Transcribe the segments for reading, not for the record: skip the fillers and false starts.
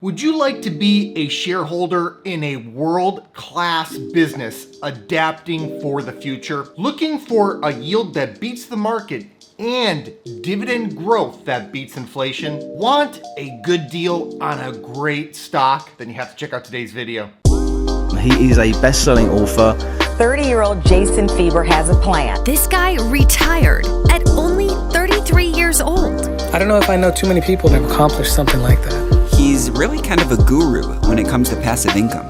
Would you like to be a shareholder in a world-class business adapting for the future? Looking for a yield that beats the market and dividend growth that beats inflation? Want a good deal on a great stock? Then you have to check out today's video. He is a best-selling author. 30-year-old Jason Fieber has a plan. This guy retired at only 33 years old. I don't know if I know too many people that have accomplished something like that. He's really kind of a guru when it comes to passive income.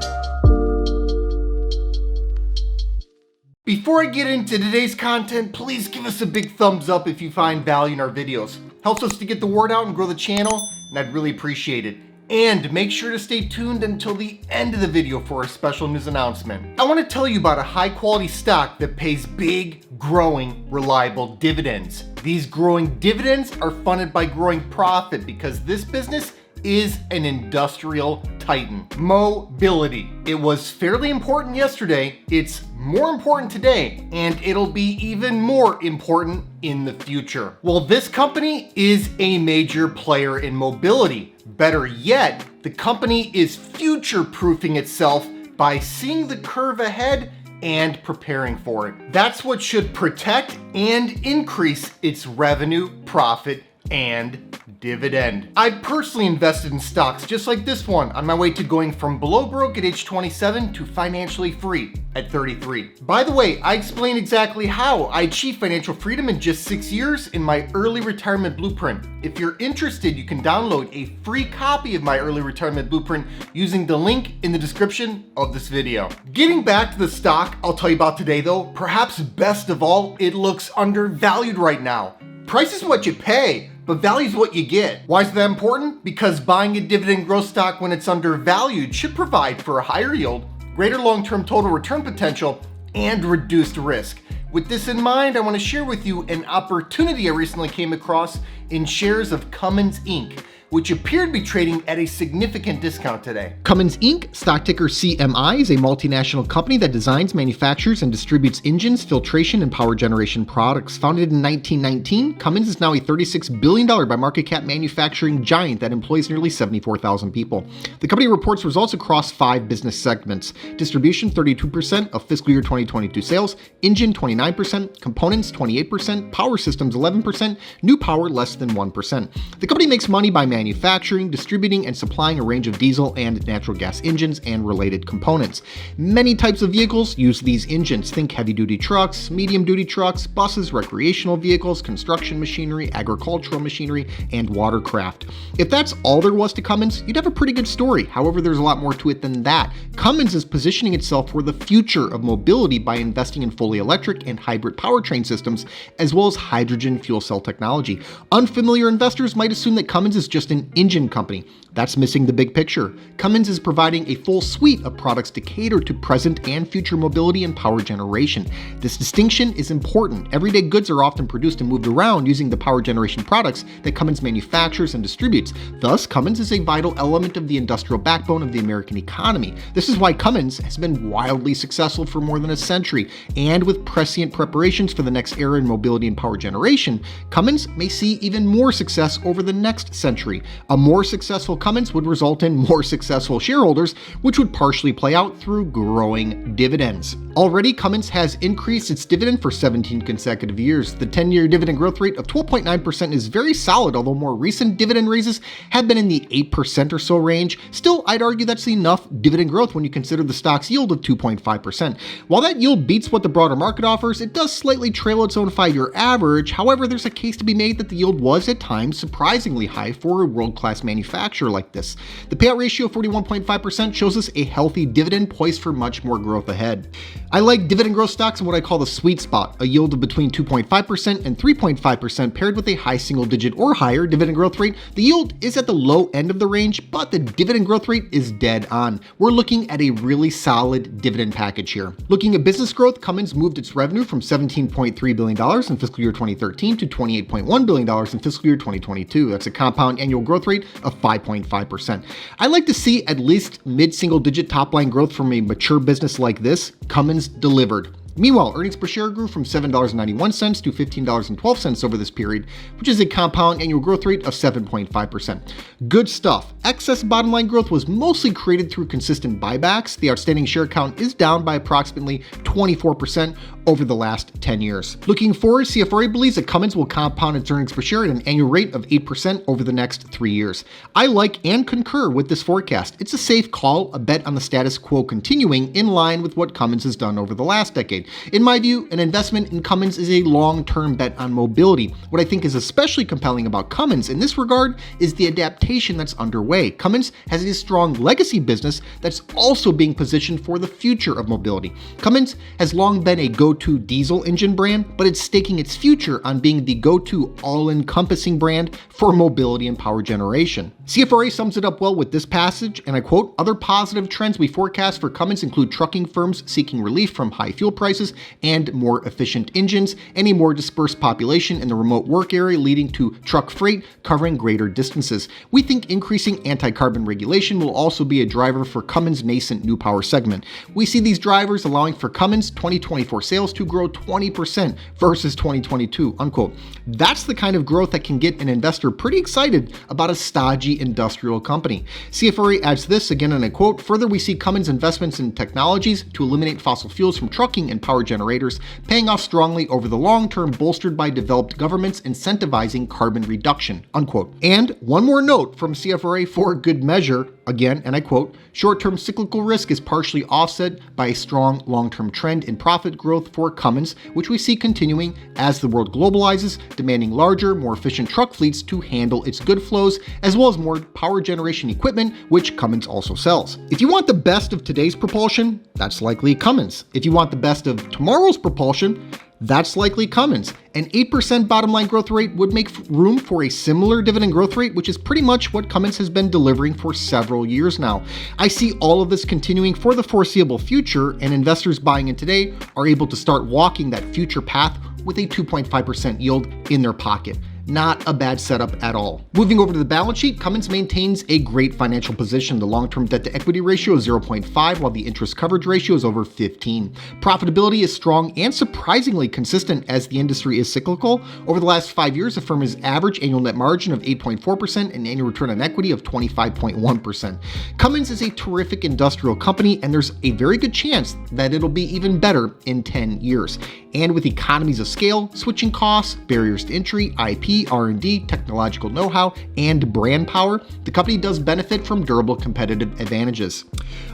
Before I get into today's content, please give us a big thumbs up if you find value in our videos. Helps us to get the word out and grow the channel, and I'd really appreciate it. And make sure to stay tuned until the end of the video for a special news announcement. I want to tell you about a high quality stock that pays big, growing, reliable dividends. These growing dividends are funded by growing profit because this business is an industrial titan. Mobility. It was fairly important yesterday, it's more important today, and it'll be even more important in the future. Well, this company is a major player in mobility. Better yet, the company is future-proofing itself by seeing the curve ahead and preparing for it. That's what should protect and increase its revenue, profit, and dividend. I personally invested in stocks just like this one on my way to going from below broke at age 27 to financially free at 33. By the way, I explain exactly how I achieved financial freedom in just 6 years in my early retirement blueprint. If you're interested, you can download a free copy of my early retirement blueprint using the link in the description of this video. Getting back to the stock I'll tell you about today though, perhaps best of all, it looks undervalued right now. Price is what you pay, but value is what you get. Why is that important? Because buying a dividend growth stock when it's undervalued should provide for a higher yield, greater long-term total return potential, and reduced risk. With this in mind, I want to share with you an opportunity I recently came across in shares of Cummins Inc., which appear to be trading at a significant discount today. Cummins Inc., stock ticker CMI, is a multinational company that designs, manufactures, and distributes engines, filtration, and power generation products. Founded in 1919, Cummins is now a $36 billion by market cap manufacturing giant that employs nearly 74,000 people. The company reports results across 5 business segments: distribution 32% of fiscal year 2022 sales, engine 29%, components 28%, power systems 11%, new power less than 1%. The company makes money by manufacturing, distributing, and supplying a range of diesel and natural gas engines and related components. Many types of vehicles use these engines. Think heavy-duty trucks, medium-duty trucks, buses, recreational vehicles, construction machinery, agricultural machinery, and watercraft. If that's all there was to Cummins, you'd have a pretty good story. However, there's a lot more to it than that. Cummins is positioning itself for the future of mobility by investing in fully electric and hybrid powertrain systems, as well as hydrogen fuel cell technology. Unfamiliar investors might assume that Cummins is just an engine company. That's missing the big picture. Cummins is providing a full suite of products to cater to present and future mobility and power generation. This distinction is important. Everyday goods are often produced and moved around using the power generation products that Cummins manufactures and distributes. Thus, Cummins is a vital element of the industrial backbone of the American economy. This is why Cummins has been wildly successful for more than a century, and with prescient preparations for the next era in mobility and power generation, Cummins may see even more success over the next century. A more successful Cummins would result in more successful shareholders, which would partially play out through growing dividends. Already, Cummins has increased its dividend for 17 consecutive years. The 10-year dividend growth rate of 12.9% is very solid, although more recent dividend raises have been in the 8% or so range. Still, I'd argue that's enough dividend growth when you consider the stock's yield of 2.5%. While that yield beats what the broader market offers, it does slightly trail its own 5-year average. However, there's a case to be made that the yield was at times surprisingly high for a world-class manufacturer like this. The payout ratio of 41.5% shows us a healthy dividend poised for much more growth ahead. I like dividend growth stocks in what I call the sweet spot, a yield of between 2.5% and 3.5% paired with a high single-digit or higher dividend growth rate. The yield is at the low end of the range, but the dividend growth rate is dead on. We're looking at a really solid dividend package here. Looking at business growth, Cummins moved its revenue from $17.3 billion in fiscal year 2013 to $28.1 billion in fiscal year 2022. That's a compound annual growth rate of 5.5%. I like to see at least mid-single digit top line growth from a mature business like this. Cummins delivered. Meanwhile, earnings per share grew from $7.91 to $15.12 over this period, which is a compound annual growth rate of 7.5%. Good stuff. Excess bottom line growth was mostly created through consistent buybacks. The outstanding share count is down by approximately 24% over the last 10 years. Looking forward, CFRA believes that Cummins will compound its earnings per share at an annual rate of 8% over the next 3 years. I like and concur with this forecast. It's a safe call, a bet on the status quo continuing in line with what Cummins has done over the last decade. In my view, an investment in Cummins is a long-term bet on mobility. What I think is especially compelling about Cummins in this regard is the adaptation that's underway. Cummins has a strong legacy business that's also being positioned for the future of mobility. Cummins has long been a go-to diesel engine brand, but it's staking its future on being the go-to all-encompassing brand for mobility and power generation. CFRA sums it up well with this passage, and I quote, "Other positive trends we forecast for Cummins include trucking firms seeking relief from high fuel prices and more efficient engines, and a more dispersed population in the remote work area leading to truck freight covering greater distances. We think increasing anti-carbon regulation will also be a driver for Cummins' nascent new power segment. We see these drivers allowing for Cummins' 2024 sales to grow 20% versus 2022, unquote. That's the kind of growth that can get an investor pretty excited about a stodgy industrial company. CFRA adds this, again and I quote, "Further, we see Cummins' investments in technologies to eliminate fossil fuels from trucking and power generators paying off strongly over the long term, bolstered by developed governments incentivizing carbon reduction," unquote. And one more note from CFRA for good measure, again, and I quote, "Short-term cyclical risk is partially offset by a strong long-term trend in profit growth for Cummins, which we see continuing as the world globalizes, demanding larger, more efficient truck fleets to handle its good flows, as well as more power generation equipment, which Cummins also sells." If you want the best of today's propulsion, that's likely Cummins. If you want the best of tomorrow's propulsion, that's likely Cummins. An 8% bottom line growth rate would make room for a similar dividend growth rate, which is pretty much what Cummins has been delivering for several years now. I see all of this continuing for the foreseeable future, and investors buying in today are able to start walking that future path with a 2.5% yield in their pocket. Not a bad setup at all. Moving over to the balance sheet, Cummins maintains a great financial position. The long-term debt-to-equity ratio is 0.5, while the interest coverage ratio is over 15. Profitability is strong and surprisingly consistent as the industry is cyclical. Over the last 5 years, the firm has average annual net margin of 8.4% and annual return on equity of 25.1%. Cummins is a terrific industrial company, and there's a very good chance that it'll be even better in 10 years. And with economies of scale, switching costs, barriers to entry, IP, R&D, technological know-how, and brand power, the company does benefit from durable competitive advantages.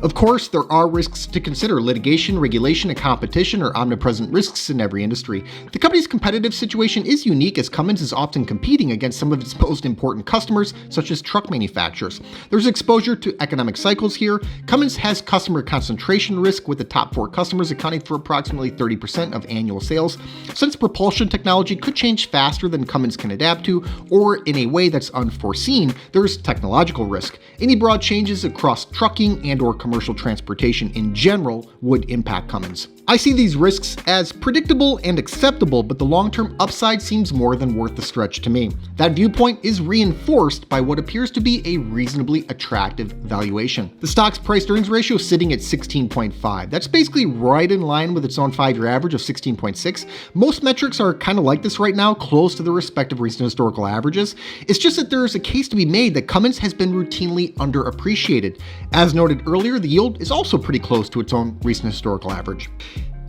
Of course, there are risks to consider. Litigation, regulation, and competition are omnipresent risks in every industry. The company's competitive situation is unique, as Cummins is often competing against some of its most important customers, such as truck manufacturers. There's exposure to economic cycles here. Cummins has customer concentration risk, with the top 4 customers accounting for approximately 30% of annual sales. Since propulsion technology could change faster than Cummins can adapt to, or in a way that's unforeseen, there's technological risk. Any broad changes across trucking and or commercial transportation in general would impact Cummins. I see these risks as predictable and acceptable, but the long-term upside seems more than worth the stretch to me. That viewpoint is reinforced by what appears to be a reasonably attractive valuation. The stock's price-earnings ratio is sitting at 16.5. That's basically right in line with its own 5-year average of 16.6. Most metrics are kind of like this right now, close to the respective recent historical averages. It's just that there's a case to be made that Cummins has been routinely underappreciated. As noted earlier, the yield is also pretty close to its own recent historical average.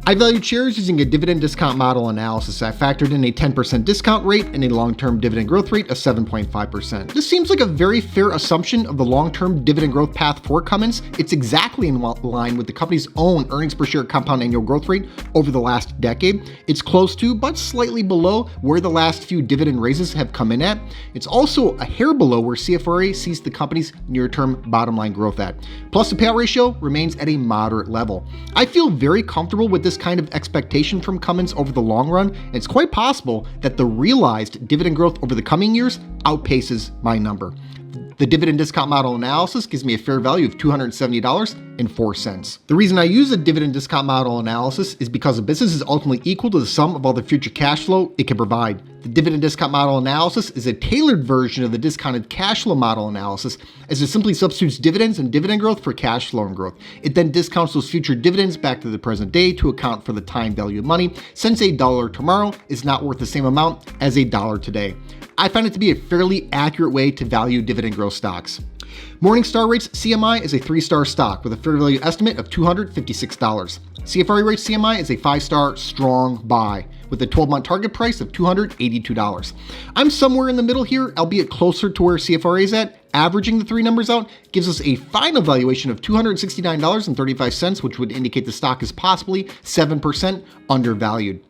I valued shares using a dividend discount model analysis. I factored in a 10% discount rate and a long-term dividend growth rate of 7.5%. This seems like a very fair assumption of the long-term dividend growth path for Cummins. It's exactly in line with the company's own earnings per share compound annual growth rate over the last decade. It's close to, but slightly below, where the last few dividend raises have come in at. It's also a hair below where CFRA sees the company's near-term bottom line growth at. Plus, the payout ratio remains at a moderate level. I feel very comfortable with this kind of expectation from Cummins over the long run, and it's quite possible that the realized dividend growth over the coming years outpaces my number. The dividend discount model analysis gives me a fair value of $270.04. The reason I use a dividend discount model analysis is because a business is ultimately equal to the sum of all the future cash flow it can provide. The dividend discount model analysis is a tailored version of the discounted cash flow model analysis, as it simply substitutes dividends and dividend growth for cash flow and growth. It then discounts those future dividends back to the present day to account for the time value of money, since $1 tomorrow is not worth the same amount as $1 today. I find it to be a fairly accurate way to value dividend growth stocks. Morningstar rates CMI as a 3-star stock with a fair value estimate of $256. CFRA rates CMI as a 5-star strong buy with a 12-month target price of $282. I'm somewhere in the middle here, albeit closer to where CFRA is at. Averaging the three numbers out gives us a final valuation of $269.35, which would indicate the stock is possibly 7% undervalued.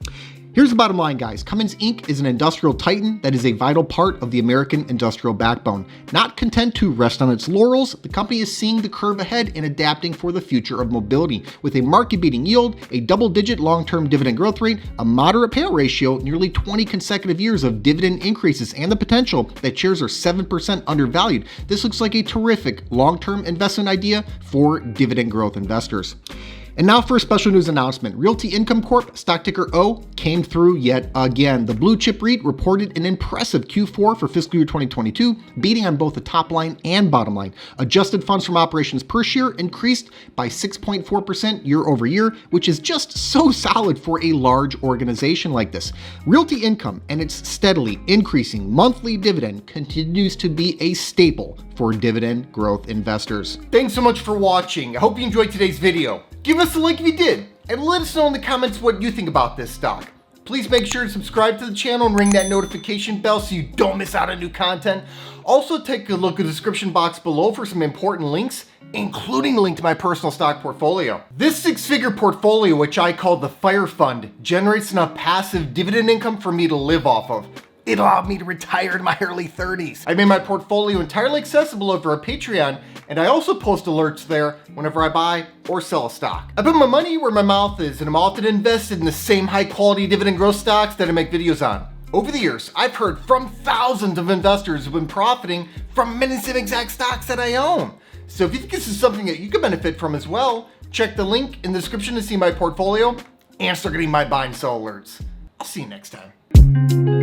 Here's the bottom line, guys. Cummins Inc. is an industrial titan that is a vital part of the American industrial backbone. Not content to rest on its laurels, the company is seeing the curve ahead and adapting for the future of mobility. With a market-beating yield, a double-digit long-term dividend growth rate, a moderate payout ratio, nearly 20 consecutive years of dividend increases, and the potential that shares are 7% undervalued, this looks like a terrific long-term investment idea for dividend growth investors. And now for a special news announcement. Realty Income Corp, stock ticker O, came through yet again. The blue chip REIT reported an impressive Q4 for fiscal year 2022, beating on both the top line and bottom line. Adjusted funds from operations per share increased by 6.4% year over year, which is just so solid for a large organization like this. Realty Income and its steadily increasing monthly dividend continues to be a staple for dividend growth investors. Thanks so much for watching. I hope you enjoyed today's video. Give us a like if you did, and let us know in the comments what you think about this stock. Please make sure to subscribe to the channel and ring that notification bell so you don't miss out on new content. Also, take a look at the description box below for some important links, including a link to my personal stock portfolio. This 6-figure portfolio, which I call the Fire Fund, generates enough passive dividend income for me to live off of. It allowed me to retire in my early 30s. I made my portfolio entirely accessible over our Patreon, and I also post alerts there whenever I buy or sell a stock. I put my money where my mouth is, and I'm often invested in the same high quality dividend growth stocks that I make videos on. Over the years, I've heard from thousands of investors who've been profiting from many same exact stocks that I own. So if you think this is something that you could benefit from as well, check the link in the description to see my portfolio and start getting my buy and sell alerts. I'll see you next time.